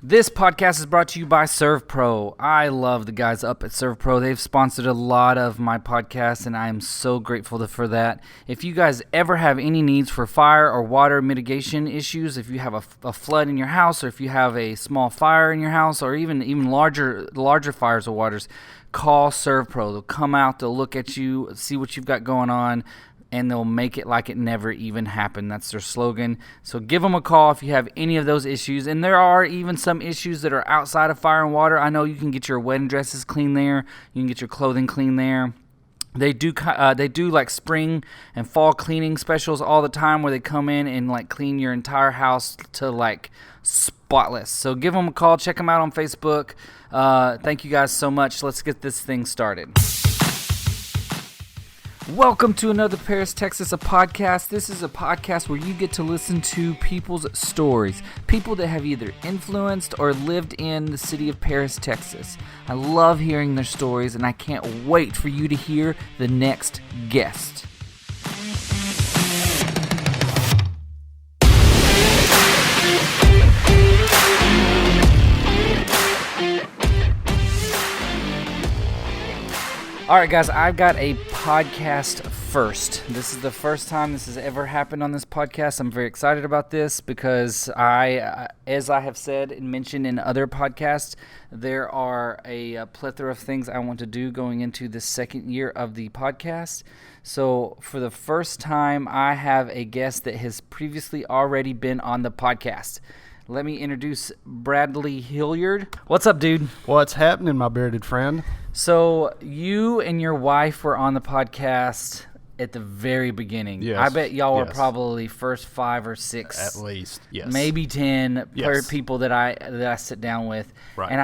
This podcast is brought to you by ServPro. I love the guys up at ServPro. They've sponsored a lot of my podcasts, and I am so grateful for that. If you guys ever have any needs for fire or water mitigation issues, if you have a flood in your house, or if you have a small fire in your house, or even larger fires or waters, call ServPro. They'll come out, they'll look at you, see what you've got going on, and they'll make it like it never even happened. That's their slogan. So give them a call if you have any of those issues. And there are even some issues that are outside of fire and water. I know you can get your wedding dresses clean there. You can get your clothing clean there. They do like spring and fall cleaning specials all the time where they come in and like clean your entire house to like spotless. So give them a call. Check them out on Facebook. Thank you guys so much. Let's get this thing started. Welcome to another Paris, Texas, a podcast. This is a podcast where you get to listen to people's stories, people that have either influenced or lived in the city of Paris, Texas. I love hearing their stories, and I can't wait for you to hear the next guest. All right, guys, I've got a podcast first. This is the first time this has ever happened on this podcast. I'm very excited about this because as I have said and mentioned in other podcasts, there are a plethora of things I want to do going into the second year of the podcast. So for the first time, I have a guest that has previously already been on the podcast. Let me introduce Bradley Hilliard. What's up, dude? What's happening, my bearded friend? So you and your wife were on the podcast at the very beginning. Yes. I bet y'all were probably first 5 or 6. At least, yes. Maybe 10 per people that I sit down with. Right. And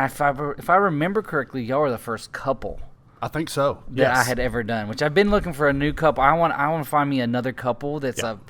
if I remember correctly, y'all were the first couple I think so. that I had ever done, which I've been looking for a new couple. I want to find me another couple that's a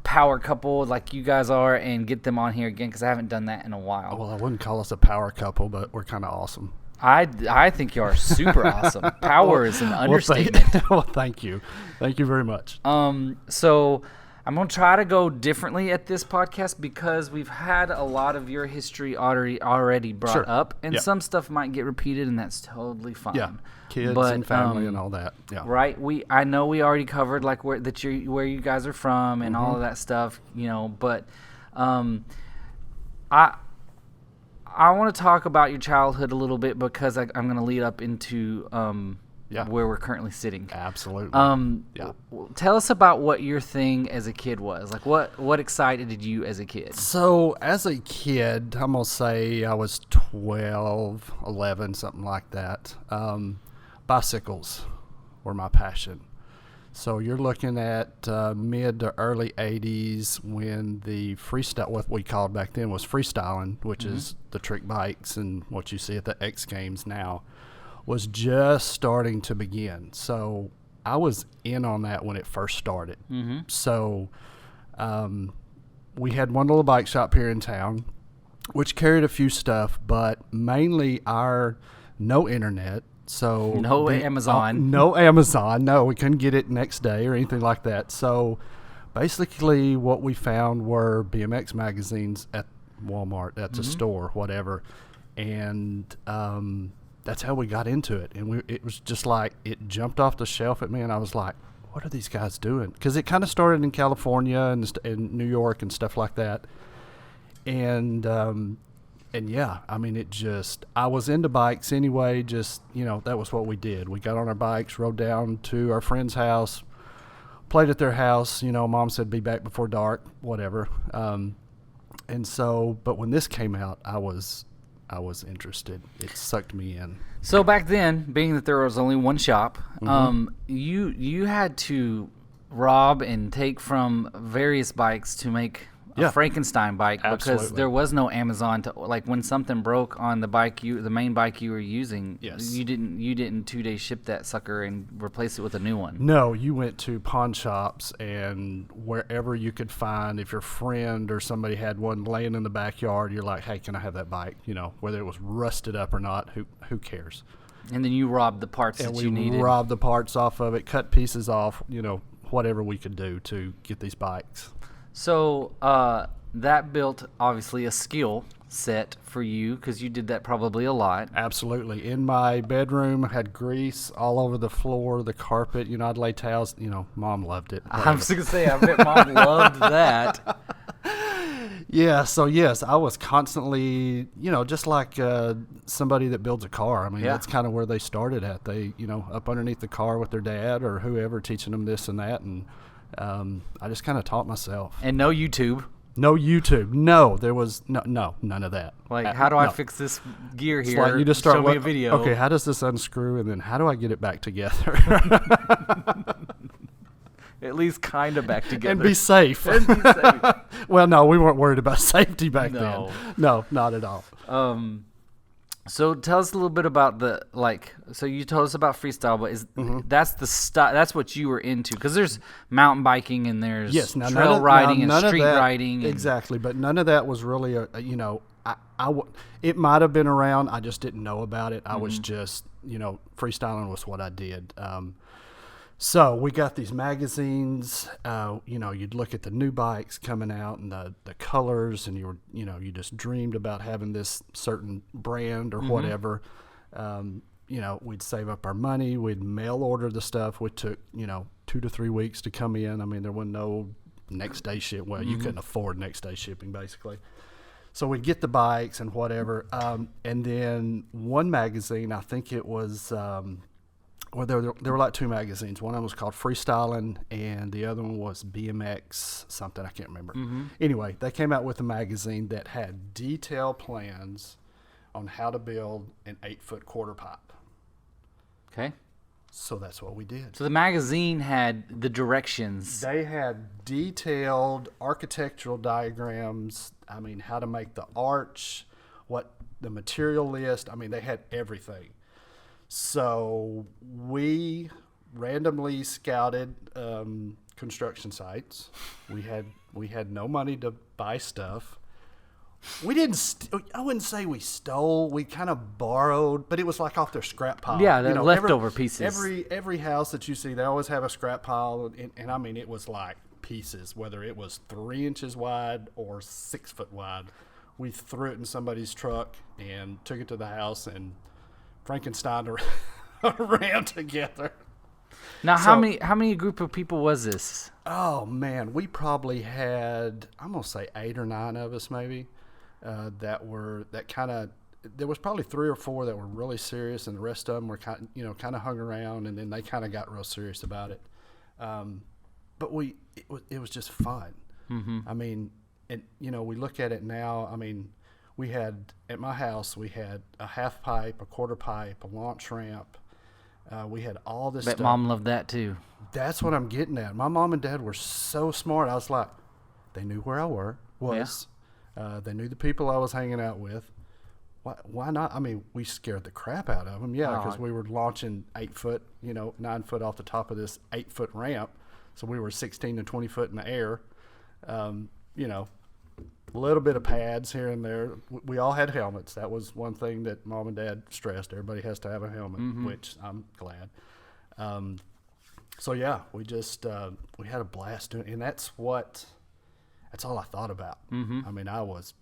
power couple like you guys are and get them on here again because I haven't done that in a while. Well, I wouldn't call us a power couple, but we're kind of awesome. I think you are super awesome. Power is an understatement. Well, thank you. Thank you very much. So I'm going to try to go differently at this podcast because we've had a lot of your history already brought up, and some stuff might get repeated, and that's totally fine. Yeah, kids and family and all that. Yeah. Right. I know we already covered like where you guys are from and all of that stuff, but I want to talk about your childhood a little bit because I'm going to lead up into where we're currently sitting. Absolutely. Tell us about what your thing as a kid was. Like, what excited you as a kid? So, as a kid, I'm going to say I was 12, 11, something like that. Bicycles were my passion. So you're looking at mid to early 80s when the freestyle, what we called back then was freestyling, which is the trick bikes and what you see at the X Games now, was just starting to begin. So I was in on that when it first started. So we had one little bike shop here in town, which carried a few stuff, but mainly our no internet. So no Amazon. No Amazon. No, we couldn't get it next day or anything like that. So basically what we found were BMX magazines at Walmart. That's a store, whatever. And that's how we got into it. And it was just like it jumped off the shelf at me, and I was like, what are these guys doing? Because it kind of started in California and New York and stuff like that. And yeah, I mean, I was into bikes anyway, that was what we did. We got on our bikes, rode down to our friend's house, played at their house, Mom said be back before dark, whatever. And so, but when this came out, I was interested. It sucked me in. So back then, being that there was only one shop, you had to rob and take from various bikes to make a Frankenstein bike because there was no Amazon to, like, when something broke on the main bike you were using, you didn't 2 days ship that sucker and replace it with a new one. No, you went to pawn shops and wherever you could find, if your friend or somebody had one laying in the backyard, you're like, hey, can I have that bike? Whether it was rusted up or not, who cares? And then you robbed the parts that you needed. We robbed the parts off of it, cut pieces off, whatever we could do to get these bikes. So that built, obviously, a skill set for you because you did that probably a lot. Absolutely. In my bedroom, I had grease all over the floor, the carpet. I'd lay towels. Mom loved it. I was going to say, I bet Mom loved that. Yeah, so yes, I was constantly, just like somebody that builds a car. I mean, that's kind of where they started at. They, up underneath the car with their dad or whoever teaching them this and that. And I just kind of taught myself. And no YouTube. No YouTube. No, there was none of that. Like, how do I fix this gear here? It's like you just start show me a video. Okay, how does this unscrew? And then how do I get it back together? At least kind of back together. And be safe. Well, no, we weren't worried about safety back then. No, not at all. So tell us a little bit about so you told us about freestyle, but that's the style, that's what you were into, because there's mountain biking and there's trail riding and street riding. Exactly, but none of that was really, it might have been around, I just didn't know about it. I was just, freestyling was what I did. So we got these magazines, you'd look at the new bikes coming out and the colors, and you just dreamed about having this certain brand or whatever. We'd save up our money, we'd mail order the stuff, which took, 2 to 3 weeks to come in. I mean, there wasn't no next day ship. Well, you couldn't afford next day shipping basically. So we'd get the bikes and whatever. And then one magazine, I think it was, there were like 2 magazines. One of them was called Freestyling, and the other one was BMX something. I can't remember. Anyway, they came out with a magazine that had detailed plans on how to build an 8-foot quarter pipe. Okay. So that's what we did. So the magazine had the directions. They had detailed architectural diagrams. I mean, how to make the arch, what the material list. I mean, they had everything. So we randomly scouted construction sites. We had no money to buy stuff. We didn't. I wouldn't say we stole. We kind of borrowed, but it was like off their scrap pile. Yeah, the leftover pieces. Every house that you see, they always have a scrap pile, and I mean, it was like pieces, whether it was 3 inches wide or 6 foot wide. We threw it in somebody's truck and took it to the house and Frankenstein ran together. Now, how many group of people was this? Oh man, we probably had, I'm gonna say 8 or 9 of us maybe. There was probably 3 or 4 that were really serious, and the rest of them were kind of hung around, and then they kind of got real serious about it. But it was just fun. I mean, and we look at it now. I mean, we had, at my house, we had a half pipe, a quarter pipe, a launch ramp. We had all this stuff. Mom loved that too. That's what I'm getting at. My mom and dad were so smart. I was like, they knew where I was. Yeah. They knew the people I was hanging out with. Why not? I mean, we scared the crap out of them. Yeah, because we were launching 8 foot, 9 foot off the top of this 8 foot ramp. So we were 16 to 20 foot in the air. A little bit of pads here and there. We all had helmets. That was one thing that Mom and Dad stressed. Everybody has to have a helmet, which I'm glad. So yeah, we just we had a blast doing, and that's all I thought about. I mean, I was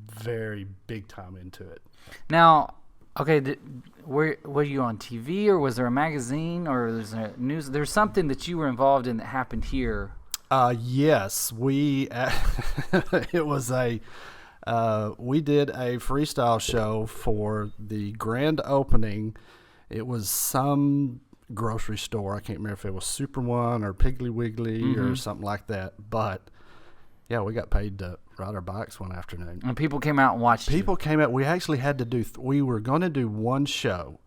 very big time into it. Now, okay, were you on TV, or was there a magazine, or there's a news? There's something that you were involved in that happened here. Yes, we it was we did a freestyle show for the grand opening. It was some grocery store. I can't remember if it was Super One or Piggly Wiggly or something like that. But yeah, we got paid to ride our bikes one afternoon. And people came out and watched. People came out. We actually had to do. We were going to do one show.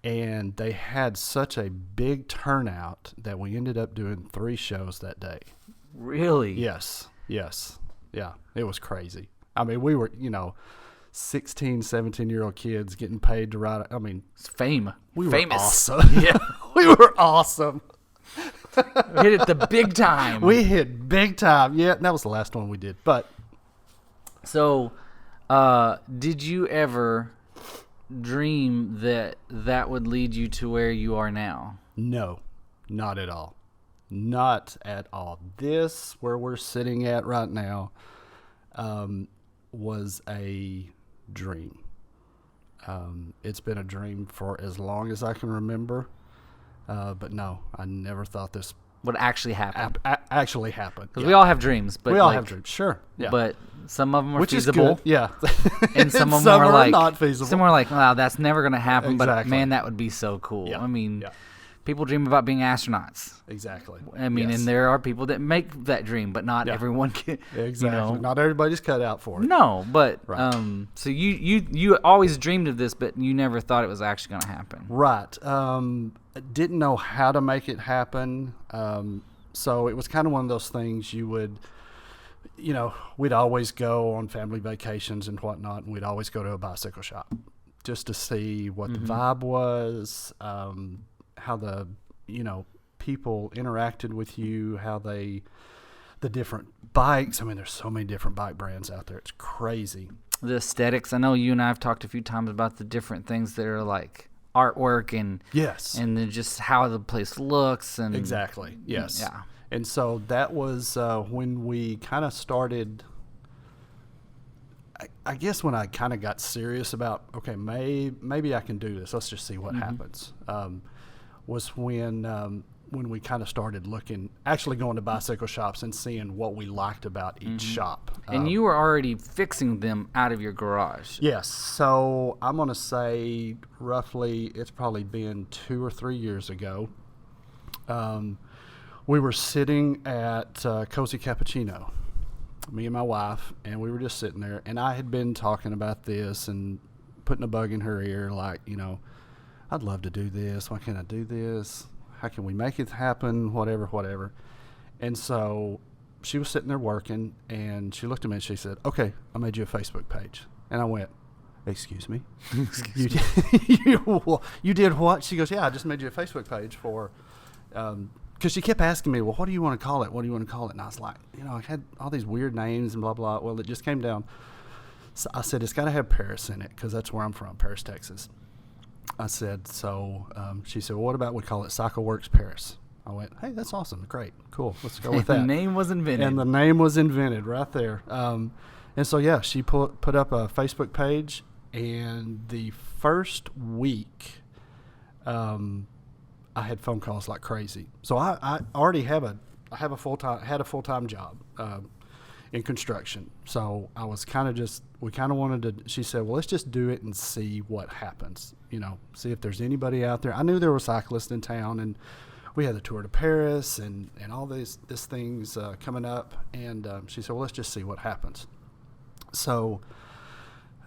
And they had such a big turnout that we ended up doing 3 shows that day. Really? Yes. Yeah, it was crazy. I mean, we were, 16, 17-year-old kids getting paid to ride. I mean, it's fame. We were famous. Awesome. Yeah, we were awesome. We hit it the big time. We hit big time. Yeah, that was the last one we did. But so, did you ever dream that would lead you to where you are now? No, not at all. Not at all. This, where we're sitting at right now, was a dream. It's been a dream for as long as I can remember. But no, I never thought this would actually happen. Actually happen. Because we all have dreams. But we all have dreams, sure. Yeah. But some of them are Which feasible. is good. Yeah. And some of them are like, not feasible. Some are like, wow, that's never going to happen. Exactly. But man, that would be so cool. Yeah. I mean, Yeah. people dream about being astronauts. Exactly. I mean, Yes. and there are people that make that dream, but not Yeah. everyone can. Exactly. You know. Not everybody's cut out for it. No, but Right. so you always dreamed of this, but you never thought it was actually going to happen. Right. Didn't know how to make it happen. So it was kind of one of those things you would, we'd always go on family vacations and whatnot, and we'd always go to a bicycle shop just to see what the vibe was, how the, people interacted with you, how the different bikes. I mean, there's so many different bike brands out there. It's crazy. The aesthetics. I know you and I have talked a few times about the different things that are like artwork and Yes. and then just how the place looks and Exactly. Yes. Yeah. And so that was when we kind of started. I guess when I kind of got serious about, okay, maybe I can do this. Let's just see what happens. Was when we kind of started actually going to bicycle shops and seeing what we liked about each shop. And you were already fixing them out of your garage. Yes. So I'm going to say roughly it's probably been 2 or 3 years ago. We were sitting at Cozy Cappuccino, me and my wife, and we were just sitting there. And I had been talking about this and putting a bug in her ear like, I'd love to do this. Why can't I do this? How can we make it happen? Whatever. And so she was sitting there working, and she looked at me and she said, okay, I made you a Facebook page. And I went, excuse me? You did what? She goes, yeah, I just made you a Facebook page for, because she kept asking me, well, what do you want to call it? What do you want to call it? And I was like, I had all these weird names and blah, blah. Well, it just came down. So I said, it's got to have Paris in it, because that's where I'm from, Paris, Texas. I said, so she said, well, what about we call it CycleWorks Paris? I went, hey, that's awesome. Great. Cool. Let's go with that. The name was invented. And the name was invented right there. And so, yeah, she put up a Facebook page, and the first week I had phone calls like crazy. So I already had a full-time job in construction. So I was we kind of wanted to, she said, well, let's just do it and see what happens, see if there's anybody out there. I knew there were cyclists in town, and we had the Tour de Paris and all these things coming up. And she said, well, let's just see what happens. So,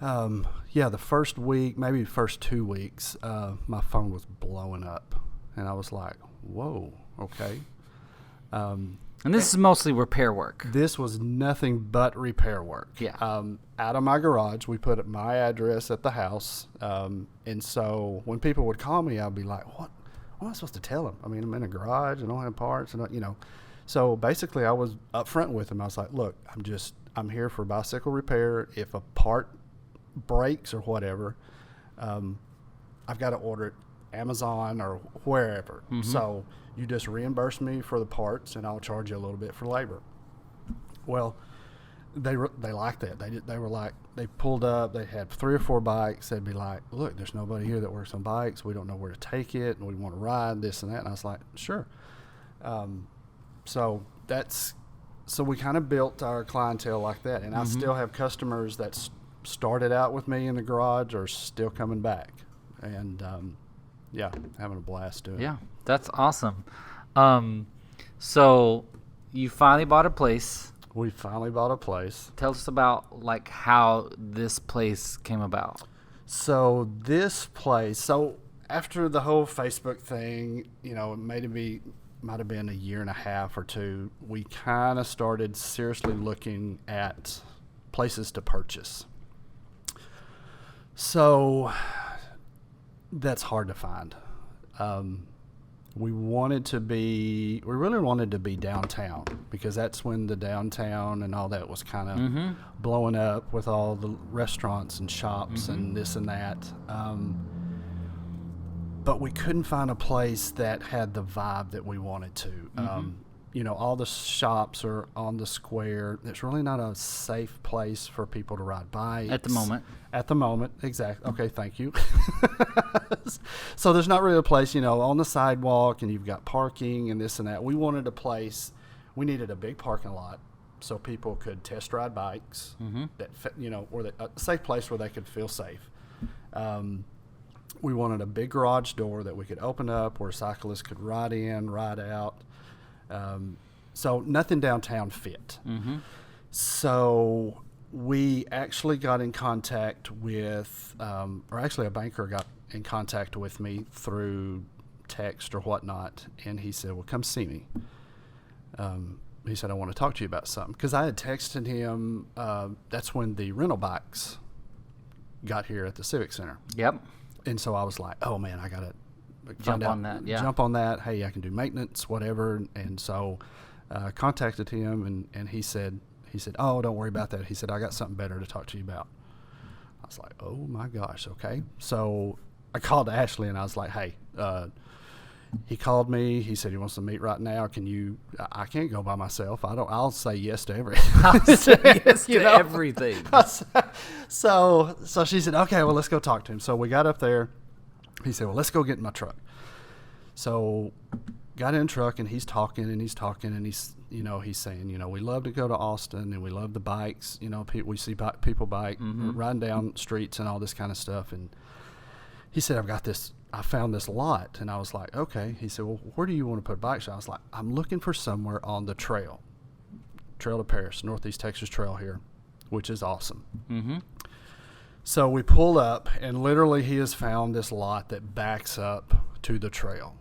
the first week, maybe the first 2 weeks, my phone was blowing up. And I was like, whoa, okay. And this is mostly repair work. This was nothing but repair work. Yeah. Out of my garage, we put my address at the house. And so when people would call me, I'd be like, what am I supposed to tell them? I mean, I'm in a garage, I don't have parts, and So basically, I was upfront with them. I was like, look, I'm here for bicycle repair. If a part breaks or whatever, I've got to order it Amazon or wherever. So you just reimburse me for the parts, and I'll charge you a little bit for labor. Well, they liked that. They were like, they pulled up, they had 3 or 4 bikes. They'd be like, look, there's nobody here that works on bikes. We don't know where to take it, and we want to ride this and that. And I was like, sure. So we kind of built our clientele like that. And I still have customers that started out with me in the garage are still coming back. And, having a blast doing it. Yeah, that's awesome. So you finally bought a place. We finally bought a place. Tell us about like how this place came about. So this place, after the whole Facebook thing, it might have been a year and a half or 2, we kind of started seriously looking at places to purchase. So that's hard to find. We really wanted to be downtown, because that's when the downtown and all that was kind of blowing up with all the restaurants and shops and this and that. But we couldn't find a place that had the vibe that we wanted to. all the shops are on the square. It's really not a safe place for people to ride bikes. At the moment. At the moment, exactly. Okay, thank you. So there's not really a place, on the sidewalk, and you've got parking and this and that. We wanted a place. We needed a big parking lot so people could test ride bikes. That a safe place where they could feel safe. We wanted a big garage door that we could open up where cyclists could ride in, ride out. So nothing downtown fit. So we actually got in contact with, or actually a banker got in contact with me through text or whatnot, and he said, well, come see me. He said, I want to talk to you about something. Because I had texted him, that's when the rental bikes got here at the Civic Center. Yep. And so I was like, oh, man, I got to Jump on that, yeah. Jump on that. Hey, I can do maintenance, whatever. And so contacted him, and he said, oh, don't worry about that. He said, I got something better to talk to you about. I was like, oh, my gosh, okay. So I called Ashley, and I was like, hey, he called me. He said he wants to meet right now. I can't go by myself. I'll say yes to everything. I'll say yes to everything. So she said, okay, well, let's go talk to him. So we got up there. He said, well, let's go get in my truck. So got in the truck, and he's talking, and he's saying, we love to go to Austin, and we love the bikes. We see people bike, riding down streets and all this kind of stuff. And he said, I found this lot. And I was like, okay. He said, well, where do you want to put a bike shop? I was like, I'm looking for somewhere on the trail to Paris, Northeast Texas Trail here, which is awesome. So we pull up, and literally he has found this lot that backs up to the trail.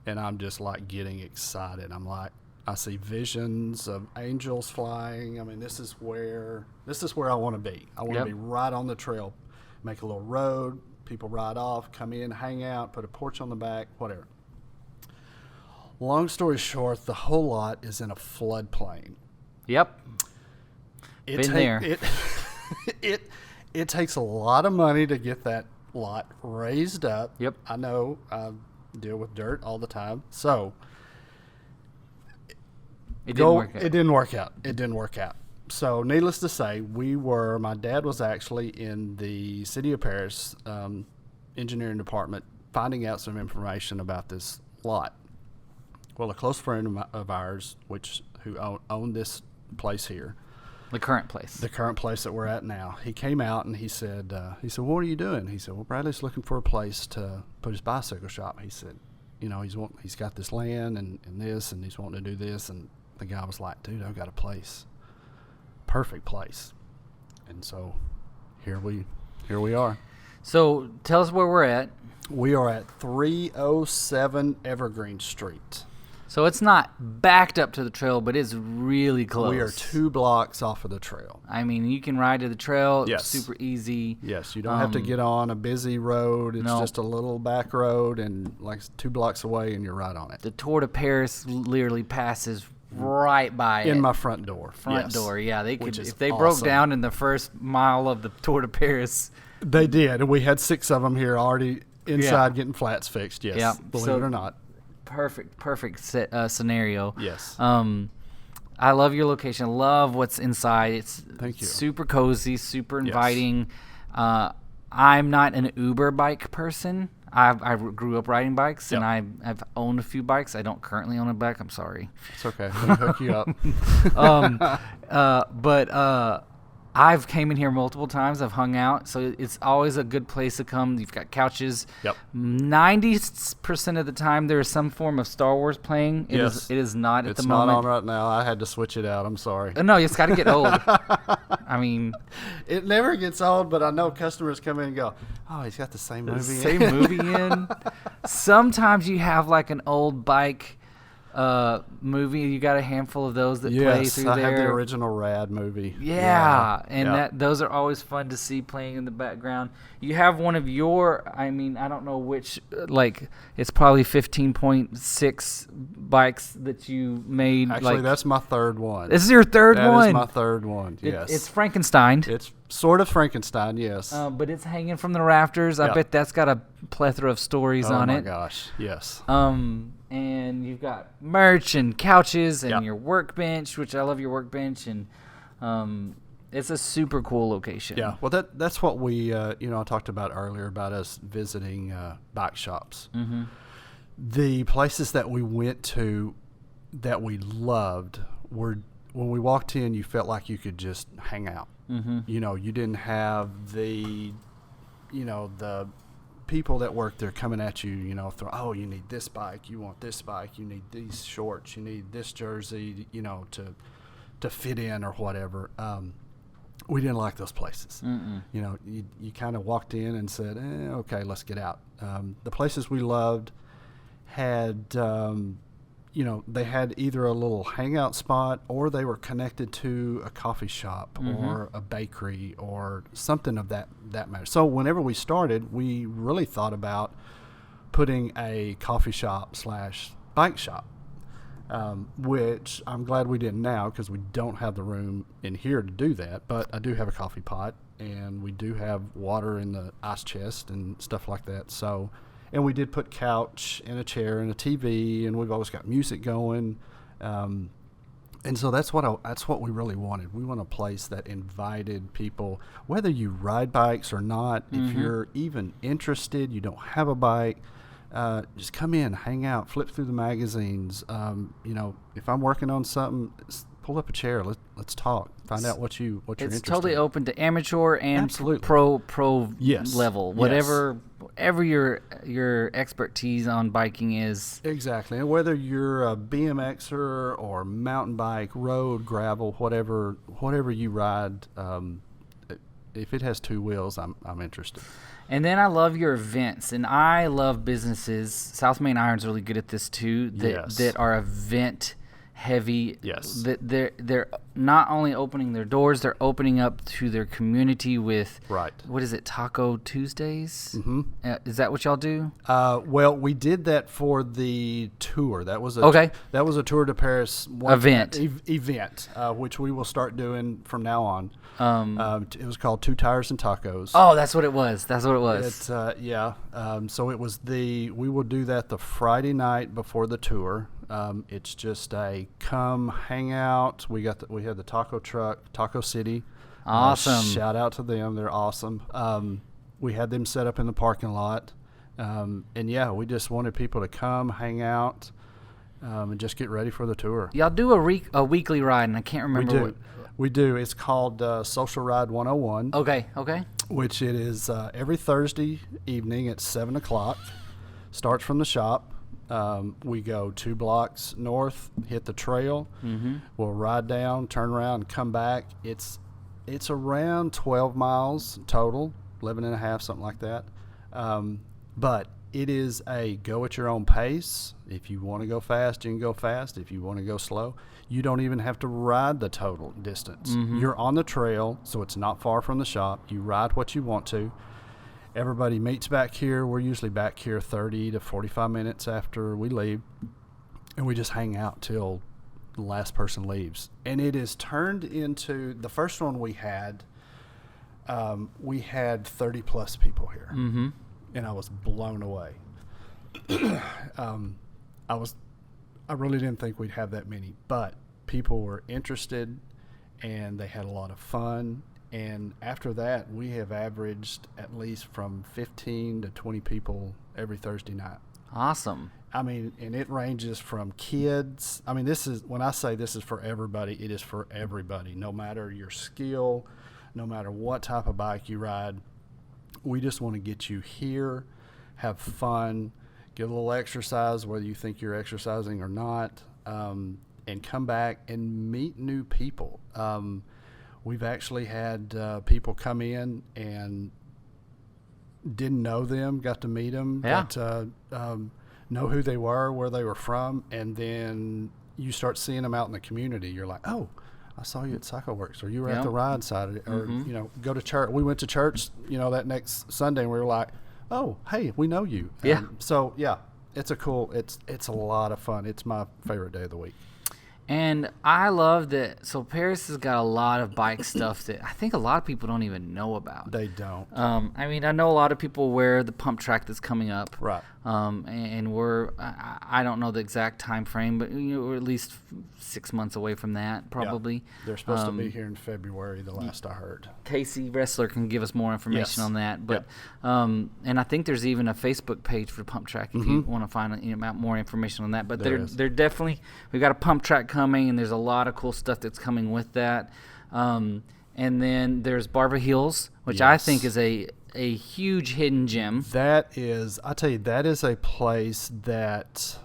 And I'm just like getting excited. I'm like, I see visions of angels flying. I mean, this is where I want to be. I want to be right on the trail, make a little road, people ride off, come in, hang out, put a porch on the back, whatever. Long story short, the whole lot is in a floodplain. Yep. Been there. It takes a lot of money to get that lot raised up. Yep. I know. I deal with dirt all the time. So it didn't work out. It didn't work out. So needless to say, my dad was actually in the city of Paris engineering department finding out some information about this lot. Well, a close friend of ours, who owned this place here, the current place that we're at now, he came out and he said, what are you doing? He said, well, Bradley's looking for a place to put his bicycle shop. He said, he's got this land and this, and he's wanting to do this. And the guy was like, dude, I've got a place. Perfect place. And so here we are. So tell us where we're at. We are at 307 Evergreen Street. So it's not backed up to the trail, but it's really close. We are 2 blocks off of the trail. I mean, you can ride to the trail. Yes. It's super easy. Yes, you don't have to get on a busy road. It's just a little back road, and like 2 blocks away, and you're right on it. The Tour de Paris literally passes right by in my front door. Front door, yeah. They could, if they awesome. broke down in the first mile of the Tour de Paris. They did, and we had 6 of them here already inside getting flats fixed. Yes, believe it or not. Perfect scenario. Yes. I love your location. Love what's inside. It's Thank you. Super cozy, super inviting. I'm not an Uber bike person. I grew up riding bikes, and I've owned a few bikes. I don't currently own a bike. I'm sorry. It's okay. Let me hook you up. But I've came in here multiple times. I've hung out, so it's always a good place to come. You've got couches. Yep. 90% of the time, there is some form of Star Wars playing. It is not at the moment. It's not on right now. I had to switch it out. I'm sorry. No, it's got to get old. I mean, it never gets old, but I know customers come in and go, "Oh, he's got the same movie. Same movie in." Sometimes you have like an old bike movie. You got a handful of those that play through there. Yes, I have the original Rad movie. And those are always fun to see playing in the background. You have one of your, I don't know which, it's probably 15.6 bikes that you made. Actually, that's my third one. This is your third one? That is my third one, yes. It's Frankenstein. It's sort of Frankenstein, yes. But it's hanging from the rafters. I bet that's got a plethora of stories on it. Oh my gosh, yes. And you've got merch and couches and Yep. your workbench, which I love your workbench, and it's a super cool location. Yeah, well, that's what we, I talked about earlier about us visiting bike shops. Mm-hmm. The places that we went to that we loved were, when we walked in, you felt like you could just hang out. Mm-hmm. You didn't have the people that work there coming at you, you need this bike, you want this bike, you need these shorts, you need this jersey, to fit in or whatever. We didn't like those places. Mm-mm. You kind of walked in and said, okay, let's get out. The places we loved had, they had either a little hangout spot or they were connected to a coffee shop Mm-hmm. or a bakery or something of that matter. So whenever we started, we really thought about putting a coffee shop / bike shop, which I'm glad we didn't now because we don't have the room in here to do that. But I do have a coffee pot and we do have water in the ice chest and stuff like that. So, and we did put couch and a chair and a TV, and we've always got music going. And so that's what we really wanted. We want a place that invited people, whether you ride bikes or not. Mm-hmm. If you're even interested, you don't have a bike, just come in, hang out, flip through the magazines. If I'm working on something, pull up a chair. Let's talk. Find out what you're interested in. It's totally open to amateur and Absolutely. pro Yes. level. Whatever your expertise on biking is. Exactly. And whether you're a BMXer or mountain bike, road, gravel, whatever you ride, if it has two wheels, I'm interested. And then I love your events, and I love businesses. South Main Iron's really good at this too. That are event heavy. Yes. That they're not only opening their doors, they're opening up to their community with Right. What is it? Taco Tuesdays? Mm-hmm. Is that what y'all do? Well, we did that for the tour. That was That was a Tour de Paris Event. Event, which we will start doing from now on. It was called Two Tires and Tacos. Oh, that's what it was. It's so it was we will do that the Friday night before the tour. It's just a come hang out. We had the taco truck, Taco City. Awesome. Shout out to them. They're awesome. We had them set up in the parking lot. We just wanted people to come hang out and just get ready for the tour. Y'all do a weekly ride, and I can't remember We do. It's called Social Ride 101. Okay. Which it is every Thursday evening at 7 o'clock. Starts from the shop. We go 2 blocks north, hit the trail. Mm-hmm. We'll ride down, turn around, and come back. It's around 12 miles total, 11 and a half, something like that. But it is a go at your own pace. If you want to go fast, you can go fast. If you want to go slow, you don't even have to ride the total distance. Mm-hmm. You're on the trail, so it's not far from the shop. You ride what you want to. Everybody meets back here. We're usually back here 30 to 45 minutes after we leave, and we just hang out till the last person leaves. And it is turned into, the first one we had 30 plus people here. Mm-hmm. And I was blown away. I really didn't think we'd have that many, but people were interested and they had a lot of fun. And after that, we have averaged at least from 15 to 20 people every Thursday night. Awesome. I mean, and it ranges from kids. I mean, when I say this is for everybody, it is for everybody, no matter your skill, no matter what type of bike you ride. We just want to get you here, have fun, get a little exercise, whether you think you're exercising or not, and come back and meet new people. We've actually had people come in and didn't know them, got to meet them, got to know who they were, where they were from, and then you start seeing them out in the community. You're like, oh, I saw you at Cycle Works, or you were at the ride side, or go to church. We went to church, that next Sunday, and we were like, oh, hey, we know you. Yeah. It's a lot of fun. It's my favorite day of the week. And I love that. So Paris has got a lot of bike stuff that I think a lot of people don't even know about. They don't. I mean, I know a lot of people wear the pump track that's coming up. Right. And I don't know the exact time frame, but we're at least 6 months away from that, probably. Yeah. They're supposed to be here in February, the last I heard. Casey Wrestler can give us more information on that. But Yep. and I think there's even a Facebook page for pump track if you want to find out more information on that. But they're definitely, we've got a pump track coming, and there's a lot of cool stuff that's coming with that. And then there's Barber Hills, which I think is a huge hidden gem. That is, I tell you, that is a place that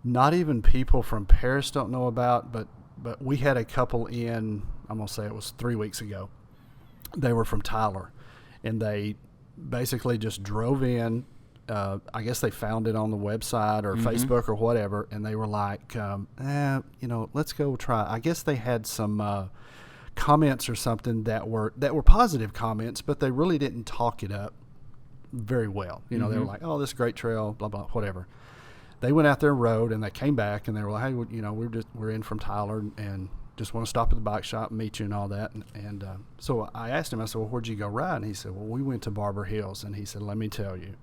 not even people from Paris don't know about, but we had a couple in, I'm going to say it was 3 weeks ago. They were from Tyler, and they basically just drove in. I guess they found it on the website or Facebook or whatever, and they were like, let's go try. I guess they had some comments or something that were positive comments, but they really didn't talk it up very well. They were like, oh, this great trail, blah, blah, whatever. They went out there and rode, and they came back, and they were like, hey, we're in from Tyler and just want to stop at the bike shop and meet you and all that. And so I asked him, I said, well, where'd you go ride? And he said, well, we went to Barber Hills. And he said, let me tell you,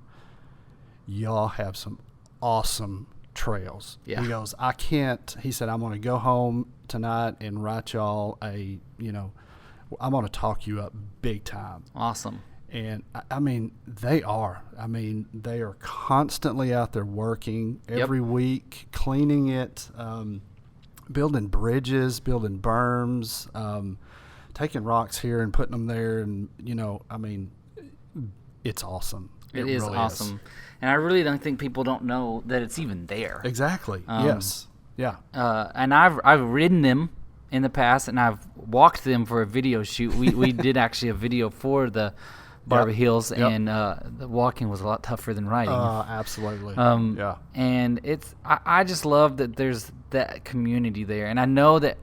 y'all have some awesome trails. Yeah. He goes, he said, I'm going to go home tonight and write y'all I'm going to talk you up big time. Awesome. And I mean, they are constantly out there working every week, cleaning it, building bridges, building berms, taking rocks here and putting them there. And, I mean, it's awesome. It is really awesome. And I really don't think people don't know that it's even there. Exactly. Yes. Yeah. And I've ridden them in the past, and I've walked them for a video shoot. We did actually a video for the Barber Hills, and the walking was a lot tougher than riding. Absolutely. And I just love that there's that community there, and I know that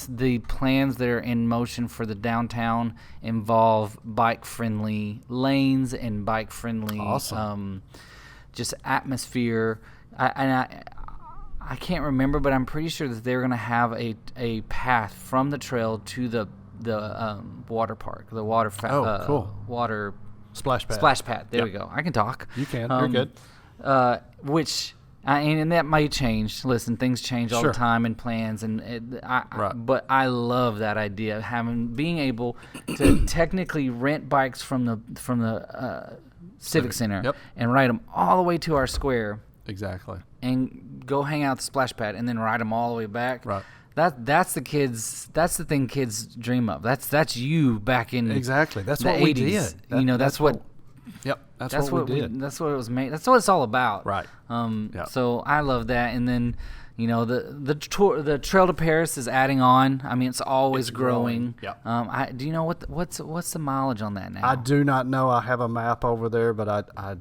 the plans that are in motion for the downtown involve bike-friendly lanes and bike-friendly just atmosphere. I can't remember, but I'm pretty sure that they're going to have a path from the trail to the water park, the water cool. Water splash pad. There we go. I can talk. You can. You're good. Which and that may change. Listen, things change all the time in plans, but I love that idea of being able to technically rent bikes from the Civic Center and ride them all the way to our square. Exactly. And go hang out at the splash pad and then ride them all the way back. Right. That's the thing kids dream of. That's you back in exactly. That's the what 80s. We did. That's what. Yep. That's what we did. That's what it was made. That's what it's all about. Right. So I love that. And then the Trail to Paris is adding on. I mean, it's always growing. Yeah. Do you know what's the mileage on that now? I do not know. I have a map over there, but I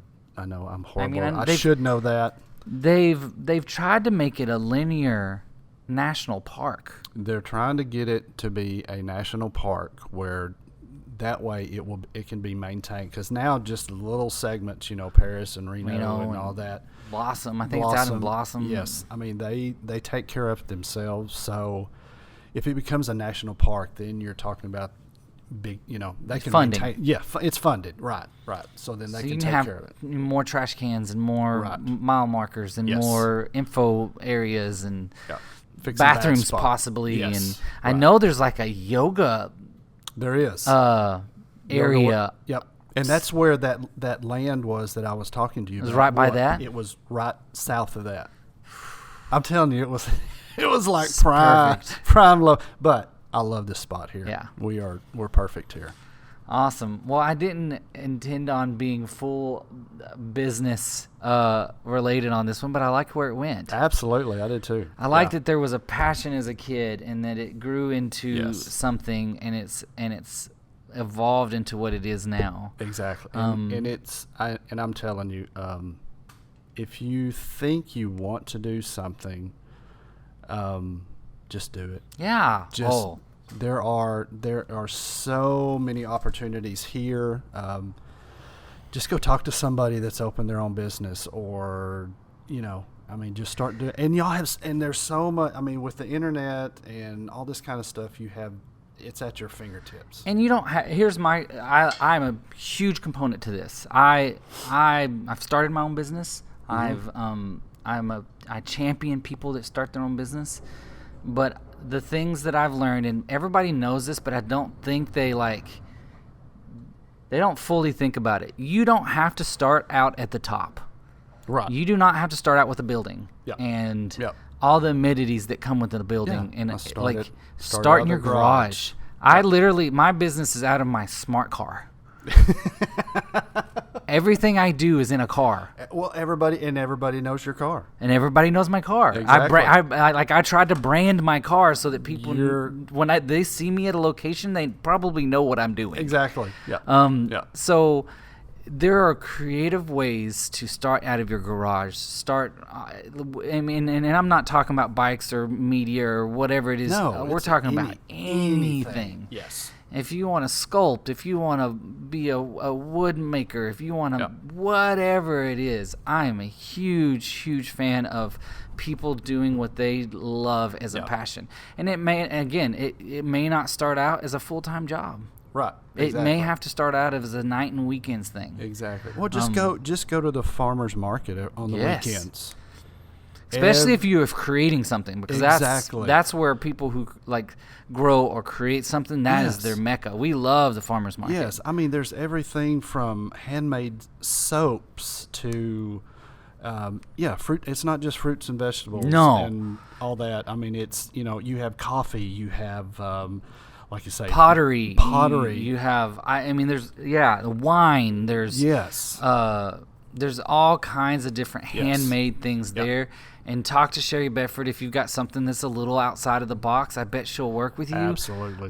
know I'm horrible. I should know that. They've tried to make it a linear national park. They're trying to get it to be a national park where that way it can be maintained, because now just little segments, Paris and Reno and all that. Blossom, I think it's out in Blossom. Yes, I mean they take care of themselves. So if it becomes a national park, then you're talking about big, they can funding. Maintain. Yeah, it's funded. Right. So then they can take care of it. More trash cans and more mile markers and more info areas and bathrooms possibly. And I know there's like a yoga. There is area. Yep. And that's where that land was that I was talking to you about. It was right by that? It was right south of that. I'm telling you, it was like It's prime low. But I love this spot here. Yeah. We're perfect here. Awesome. Well, I didn't intend on being full business related on this one, but I like where it went. Absolutely, I did too. I liked that there was a passion as a kid, and that it grew into something, and it's evolved into what it is now. Exactly. And I'm telling you, if you think you want to do something, just do it. Yeah. There are so many opportunities here. Just go talk to somebody that's opened their own business, or I mean, just start doing, and y'all have, and there's so much. I mean, with the internet and all this kind of stuff, it's at your fingertips. And you don't here's my I'm a huge component to this. I've started my own business. I champion people that start their own business. But the things that I've learned, and everybody knows this, but I don't think they don't fully think about it. You don't have to start out at the top. Right. You do not have to start out with a building. Yep. And Yep. all the amenities that come with the building. Yeah. And Start start out in your the garage. garage. My business is out of my smart car. Everything I do is in a car. Well, everybody knows your car. And everybody knows my car. Exactly. I tried to brand my car so that people, when they see me at a location, they probably know what I'm doing. Exactly. Yeah. So there are creative ways to start out of your garage. And I'm not talking about bikes or media or whatever it is. No, we're talking about anything. Yes. If you want to sculpt, if you want to be a wood maker, if you want to, whatever it is, I am a huge, huge fan of people doing what they love as a passion. And it may not start out as a full-time job. Right. Exactly. It may have to start out as a night and weekends thing. Exactly. Well, just go to the farmer's market on the weekends. Especially if you're creating something, because that's where people who grow or create something, that is their mecca. We love the farmer's market. Yes. I mean, there's everything from handmade soaps to fruit. It's not just fruits and vegetables and all that. I mean, it's, you have coffee, you have like you say, pottery. You have, there's the wine. There's there's all kinds of different handmade things there. And talk to Sherry Bedford if you've got something that's a little outside of the box. I bet she'll work with you. Absolutely.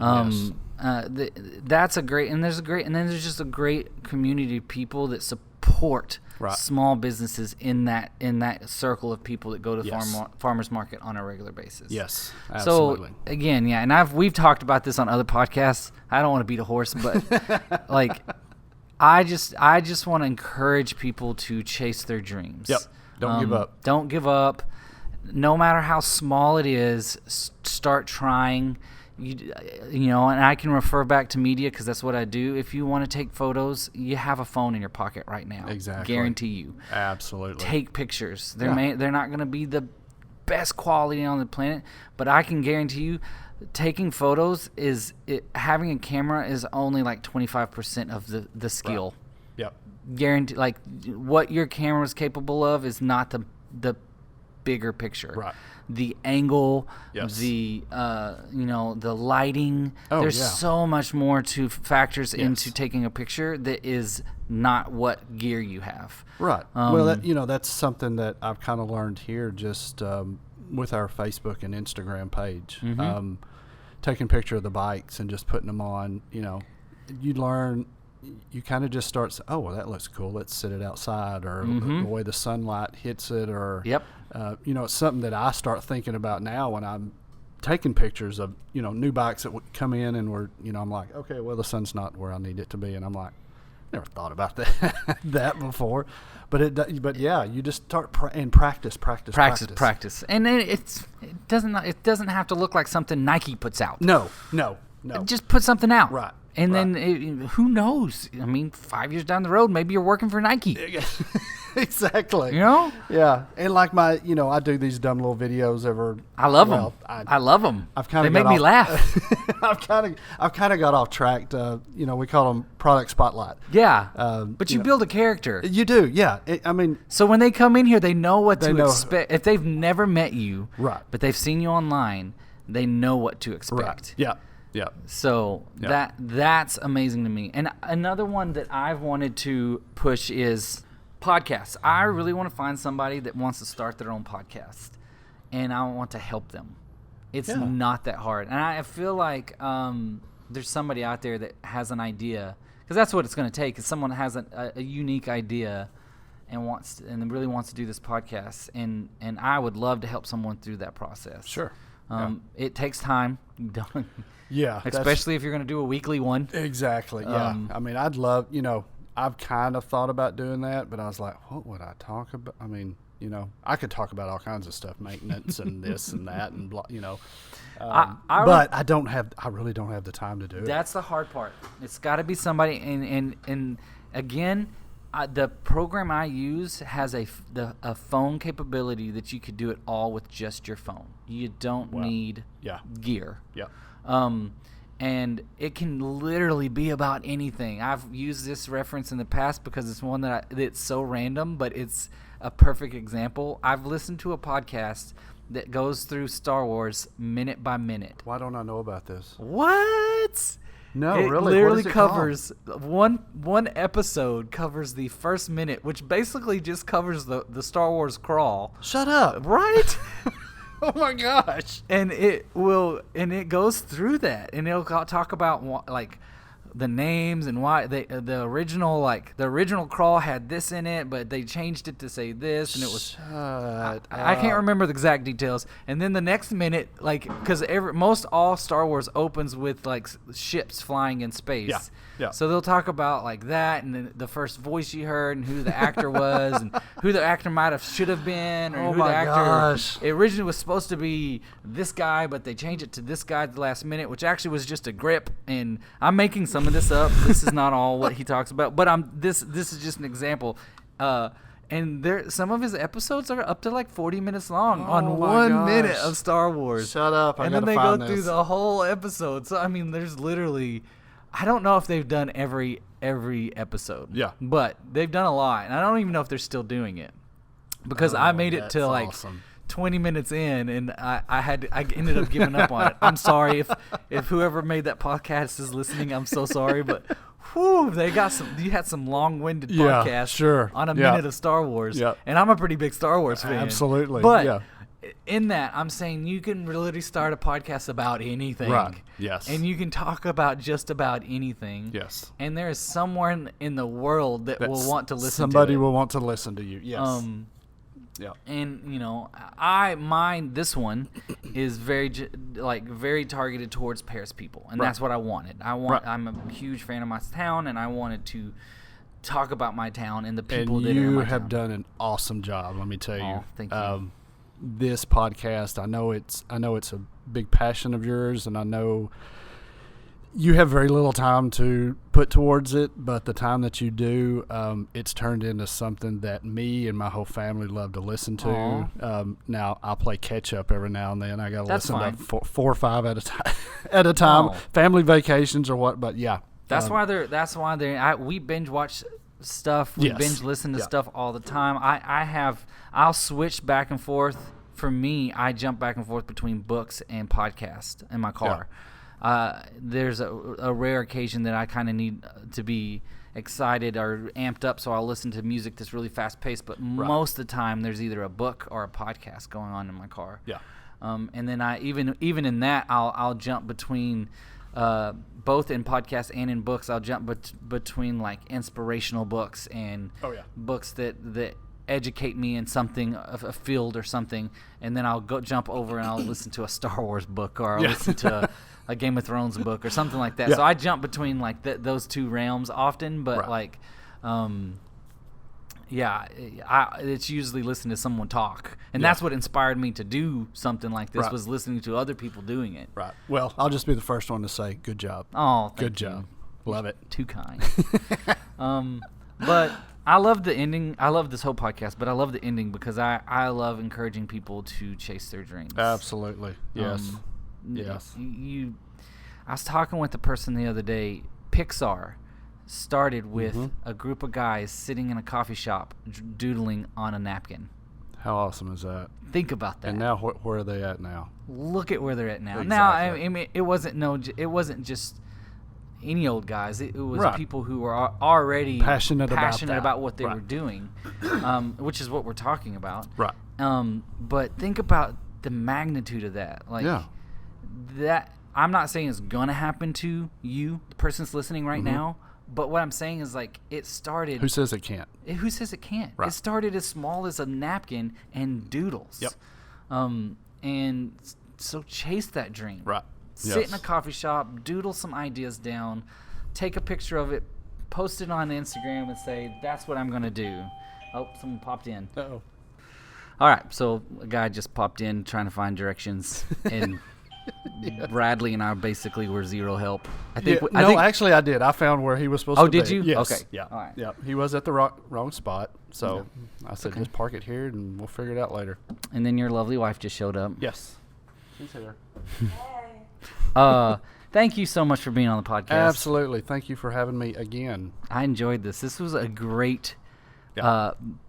That's a great, and then there's just a great community of people that support small businesses in that circle of people that go to farmers market on a regular basis. Yes, absolutely. So again, and we've talked about this on other podcasts. I don't want to beat a horse, but I just want to encourage people to chase their dreams. Yep. Don't give up. Don't give up. No matter how small it is, start trying. And I can refer back to media because that's what I do. If you want to take photos, you have a phone in your pocket right now. Exactly. Guarantee you. Absolutely. Take pictures. They're not going to be the best quality on the planet, but I can guarantee you taking photos having a camera is only like 25% of the skill. Right. Yep. Guarantee, what your camera is capable of is not the bigger picture. Right. The angle, yes. the lighting. There's so much more to factors into taking a picture that is not what gear you have. Right. Well, that's something that I've kind of learned here just with our Facebook and Instagram page. Mm-hmm. Taking a picture of the bikes and just putting them on, you learn. You kind of just start, that looks cool. Let's sit it outside, or the way the sunlight hits it, or it's something that I start thinking about now when I'm taking pictures of new bikes that would come in, and I'm like, okay, well, the sun's not where I need it to be, and I'm like, never thought about that before, but you just start practice, and it doesn't have to look like something Nike puts out. No. Just put something out, right. And then who knows? 5 years down the road, maybe you're working for Nike. Exactly. Yeah. And like I do these dumb little videos I love them. I love them. They make me laugh. I've kind of got off track. We call them product spotlight. Yeah. But you build a character. You do. Yeah. So when they come in here, they know what to expect. If they've never met you, right, but they've seen you online, they know what to expect. Right. Yeah. Yeah. So that's amazing to me. And another one that I've wanted to push is podcasts. I really want to find somebody that wants to start their own podcast, and I want to help them. It's not that hard. And I feel like there's somebody out there that has an idea, because that's what it's going to take, is someone that has a unique idea and really wants to do this podcast. And I would love to help someone through that process. Sure. It takes time. Yeah. Especially if you're going to do a weekly one. Exactly. Yeah. I'd love, I've kind of thought about doing that, but I was like, what would I talk about? I could talk about all kinds of stuff, maintenance and this and that and blah, I but I really don't have the time to do it. That's the hard part. It's got to be somebody, and again, the program I use has a phone capability that you could do it all with just your phone. You don't need gear. Yeah. And it can literally be about anything. I've used this reference in the past because it's one it's so random, but it's a perfect example. I've listened to a podcast that goes through Star Wars minute by minute. Why don't I know about this? What? No, it really. Literally what is it covers one episode covers the first minute, which basically just covers the Star Wars crawl. Shut up! Right? Oh my gosh! And it goes through that, and it'll talk about like the names and why the original crawl had this in it, but they changed it to say this, and it was I can't remember the exact details. And then the next minute, like, because most all Star Wars opens with like ships flying in space. Yeah. So they'll talk about like that, and then the first voice you heard, and who the actor was, and who the actor should have been, or who the actor originally was supposed to be this guy, but they changed it to this guy at the last minute, which actually was just a grip. And I'm making some of this up. This is not all what he talks about, but this is just an example. And some of his episodes are up to like 40 minutes long on 1 minute of Star Wars. Shut up! And then they go through the whole episode. So I mean, there's literally, I don't know if they've done every episode. Yeah. But they've done a lot, and I don't even know if they're still doing it, because I made it to like 20 minutes in, and I ended up giving up on it. I'm sorry if whoever made that podcast is listening. I'm so sorry, but whew, you had some long-winded podcasts on a minute of Star Wars. Yeah. And I'm a pretty big Star Wars fan. Absolutely. But in that, I'm saying you can really start a podcast about anything. Right. Yes. And you can talk about just about anything. Yes. And there is someone in the world that will want to listen to it. Somebody will want to listen to you. Yes. Yeah. And this one is very targeted towards Paris people, and that's what I wanted. I'm a huge fan of my town, and I wanted to talk about my town and the people that are in my town. And you have done an awesome job, let me tell you. Oh, thank you. This podcast, I know it's a big passion of yours, and I know you have very little time to put towards it, but the time that you do, it's turned into something that me and my whole family love to listen to. Now, I'll play catch up every now and then. I got to listen to 4 or 5 at a time, family vacations or what. But yeah, we binge watch stuff. We binge listen to stuff all the time. I'll switch back and forth. For me, I jump back and forth between books and podcast in my car. There's a rare occasion that I kind of need to be excited or amped up, so I'll listen to music that's really fast paced. But most of the time, there's either a book or a podcast going on in my car. Yeah. And then I even in that, I'll jump between both in podcasts and in books. I'll jump between like inspirational books and books that educate me in something, a field or something, and then I'll jump over and I'll listen to a Star Wars book, or I'll listen to a Game of Thrones book or something like that. So I jump between like those two realms often, but it's usually listening to someone talk, and that's what inspired me to do something like this, was listening to other people doing it. Right. Well, I'll just be the first one to say good job. Oh, good job. Love it. Too kind. But I love the ending. I love this whole podcast, but I love the ending because I love encouraging people to chase their dreams. Absolutely. Yes. Yes. I was talking with a person the other day. Pixar started with a group of guys sitting in a coffee shop doodling on a napkin. How awesome is that? Think about that. And now where are they at now? Look at where they're at now. Exactly. Now, I mean, it wasn't just any old guys. It was people who were already passionate about what they were doing, which is what we're talking about. Right. But think about the magnitude of that. Like that. I'm not saying it's gonna happen to you, the person that's listening right now. But what I'm saying is, like, it started. Who says it can't? Who says it can't? Right. It started as small as a napkin and doodles. Yep. And so chase that dream. Right. Sit in a coffee shop, doodle some ideas down, take a picture of it, post it on Instagram, and say, "That's what I'm gonna do." Oh, someone popped in. Uh-oh. All right, so a guy just popped in trying to find directions, and Bradley and I basically were zero help. Actually, I did. I found where he was supposed to be. Oh, did you? Yes. Okay. Yeah. All right. Yeah. He was at the wrong spot, so I said, just park it here, and we'll figure it out later. And then your lovely wife just showed up. Yes. She's here. Thank you so much for being on the podcast. Absolutely. Thank you for having me again. I enjoyed this. This was a great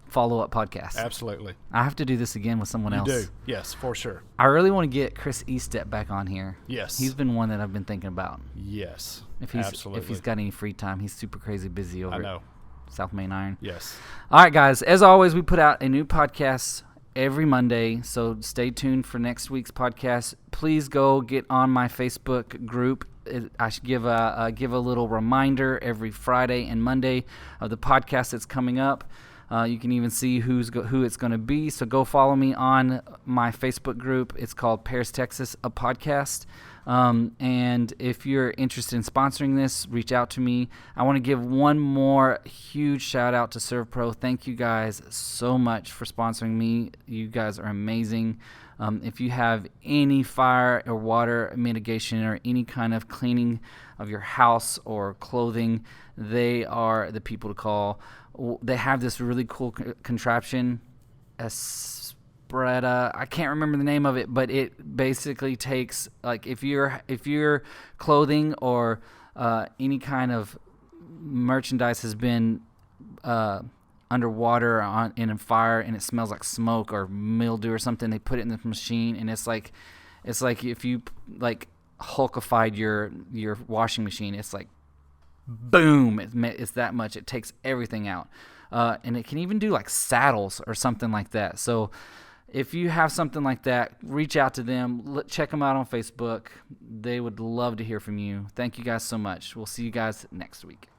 follow-up podcast. Absolutely. I have to do this again with someone else. You do. Yes, for sure. I really want to get Chris Eastep back on here. Yes. He's been one that I've been thinking about. Yes. Absolutely. If he's got any free time, he's super crazy busy over at South Main Iron. Yes. All right, guys. As always, we put out a new podcast every Monday, so stay tuned for next week's podcast. Please go get on my Facebook group. I should give a little reminder every Friday and Monday of the podcast that's coming up. You can even see who it's going to be. So go follow me on my Facebook group. It's called Paris, Texas, a podcast. And if you're interested in sponsoring this, reach out to me. I want to give one more huge shout out to ServPro. Thank you guys so much for sponsoring me. You guys are amazing. If you have any fire or water mitigation or any kind of cleaning of your house or clothing, they are the people to call. They have this really cool contraption, Espretta. I can't remember the name of it, but it basically takes, like, if your clothing or any kind of merchandise has been underwater in a fire and it smells like smoke or mildew or something, they put it in the machine, and it's like if you like Hulkified your washing machine. It's like boom, it's that much. It takes everything out, and it can even do like saddles or something like that. So if you have something like that, reach out to them. Check them out on Facebook. They would love to hear from you. Thank you guys so much. We'll see you guys next week.